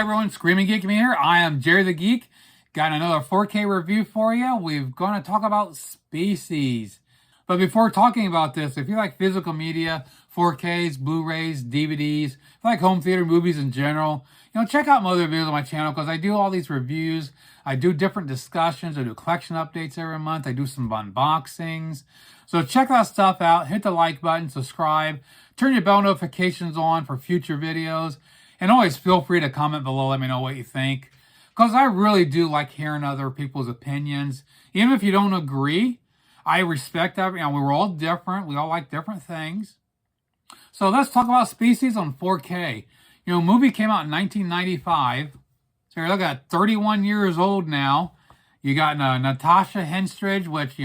everyone, Screaming Geek Me here. I am Jerry the Geek. Got another 4K review for you. We're going to talk about Species. But before talking about this, if you like physical media, 4Ks, Blu-rays, DVDs, if you like home theater movies in general, check out my other videos on my channel because I do all these reviews. I do different discussions. I do collection updates every month. I do some unboxings. So check that stuff out. Hit the like button, subscribe, turn your bell notifications on for future videos. And always feel free to comment below. Let me know what you think. Because I really do like hearing other people's opinions. Even if you don't agree, I respect that. We're all different. We all like different things. So let's talk about Species on 4K. Movie came out in 1995. So you're looking at 31 years old now. You got Natasha Henstridge, which,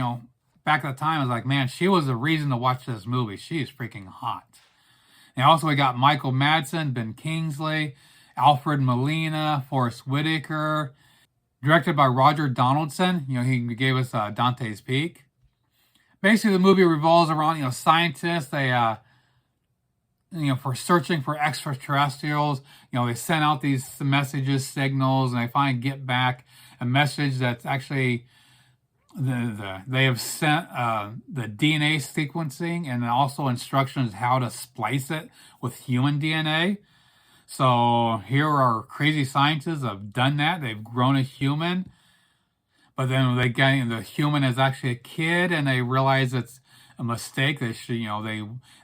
back at the time, I was like, man, she was the reason to watch this movie. She is freaking hot. And also we got Michael Madsen, Ben Kingsley, Alfred Molina, Forrest Whitaker. Directed by Roger Donaldson. He gave us Dante's Peak. Basically, the movie revolves around, scientists. They, for searching for extraterrestrials. They send out these messages, signals, and they finally get back a message that's actually... they have sent the DNA sequencing and also instructions how to splice it with human DNA. So here are crazy scientists that have done that. They've grown a human, but then the human is actually a kid, and they realize it's a mistake. They should,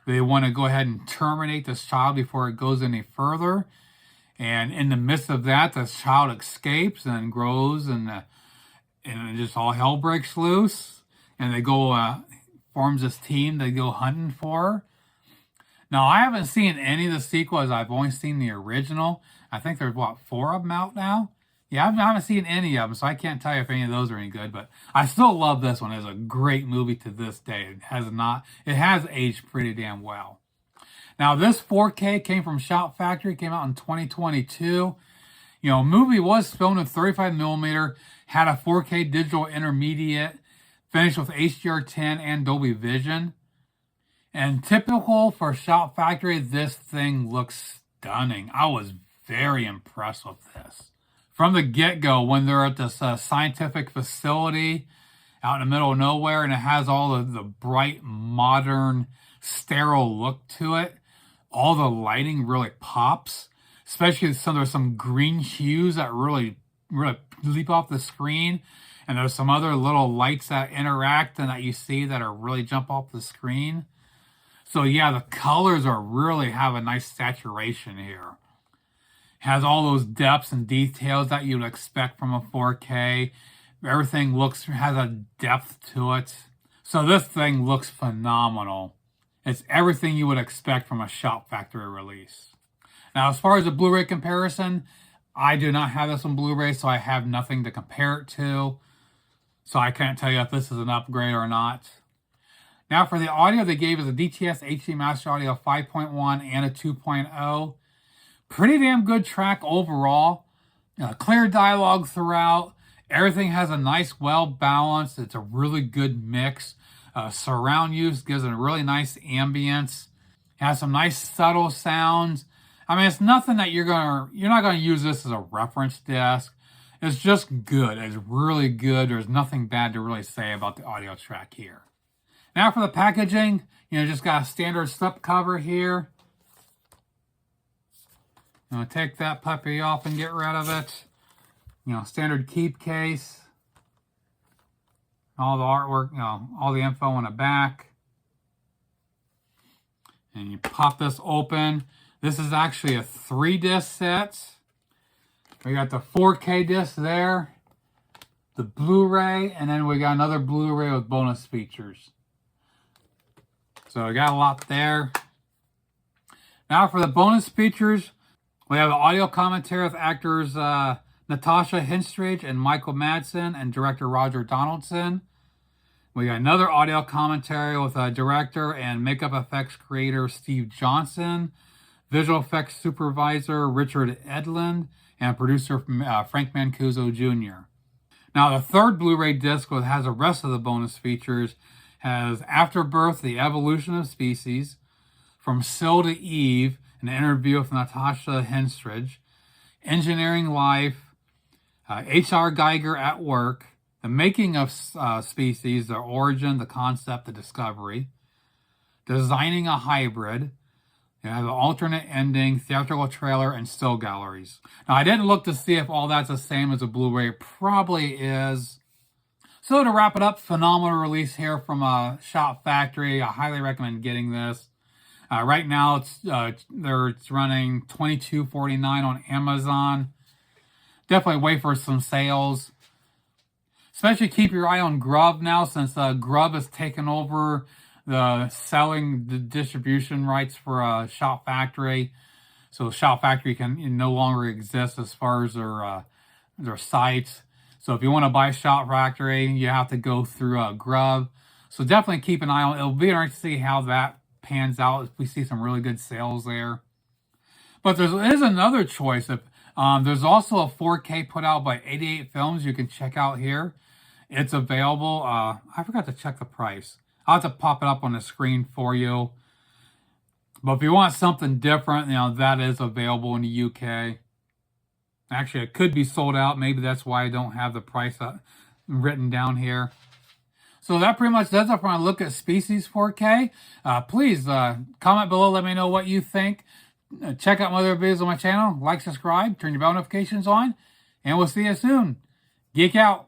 they want to go ahead and terminate this child before it goes any further. And in the midst of that, this child escapes and grows, and just all hell breaks loose, and they go, forms this team they go hunting for. Now, I haven't seen any of the sequels. I've only seen the original. I think there's, 4 of them out now? Yeah, I haven't seen any of them, so I can't tell you if any of those are any good, but I still love this one. It's a great movie to this day. It has aged pretty damn well. Now, this 4K came from Shout Factory, came out in 2022. Movie was filmed in 35 millimeter, had a 4K digital intermediate, finished with HDR10 and Dolby Vision. And typical for Shout Factory, this thing looks stunning. I was very impressed with this. From the get-go, when they're at this scientific facility out in the middle of nowhere, and it has all of the bright, modern, sterile look to it, all the lighting really pops. Especially there's some green hues that really leap off the screen. And there's some other little lights that interact and that you see that are really jump off the screen. So yeah, the colors really have a nice saturation here. Has all those depths and details that you'd expect from a 4K. Everything has a depth to it. So this thing looks phenomenal. It's everything you would expect from a Shout Factory release. Now, as far as the Blu-ray comparison, I do not have this on Blu-ray, so I have nothing to compare it to. So I can't tell you if this is an upgrade or not. Now, for the audio, they gave us a DTS HD Master Audio 5.1 and a 2.0. Pretty damn good track overall. Clear dialogue throughout. Everything has a nice, well-balanced. It's a really good mix. Surround use gives it a really nice ambience. It has some nice, subtle sounds. It's nothing that you're not gonna use this as a reference disc. It's just good. It's really good. There's nothing bad to really say about the audio track here. Now for the packaging, just got a standard slip cover here. I'm gonna take that puppy off and get rid of it. Standard keep case. All the artwork, all the info on the back. And you pop this open. This is actually a 3-disc set. We got the 4K disc there, the Blu-ray, and then we got another Blu-ray with bonus features. So we got a lot there. Now for the bonus features, we have an audio commentary with actors Natasha Henstridge and Michael Madsen and director Roger Donaldson. We got another audio commentary with director and makeup effects creator Steve Johnson, visual effects supervisor Richard Edlund, and producer Frank Mancuso Jr. Now, the third Blu-ray disc, which has the rest of the bonus features, has Afterbirth, The Evolution of Species, From Syl to Eve, an interview with Natasha Henstridge, engineering life, H.R. Geiger at work, the making of species, the origin, the concept, the discovery, designing a hybrid. You have an alternate ending, theatrical trailer, and still galleries. Now, I didn't look to see if all that's the same as a Blu-ray. It probably is. So to wrap it up, phenomenal release here from Shop Factory. I highly recommend getting this. Right now, it's running $22.49 on Amazon. Definitely wait for some sales. Especially keep your eye on Grub now, since Grub has taken over the distribution rights for Shop Factory. So Shop Factory can no longer exist as far as their sites. So if you want to buy Shop Factory, you have to go through Grub. So definitely keep an eye on it. It'll be interesting to see how that pans out if we see some really good sales there. But there is another choice. If there's also a 4K put out by 88 Films you can check out here. It's available. I forgot to check the price. I'll have to pop it up on the screen for you. But if you want something different, that is available in the UK. Actually, it could be sold out. Maybe that's why I don't have the price written down here. So that pretty much does it for my look at Species 4K. Please comment below. Let me know what you think. Check out my other videos on my channel. Like, subscribe, turn your bell notifications on. And we'll see you soon. Geek out.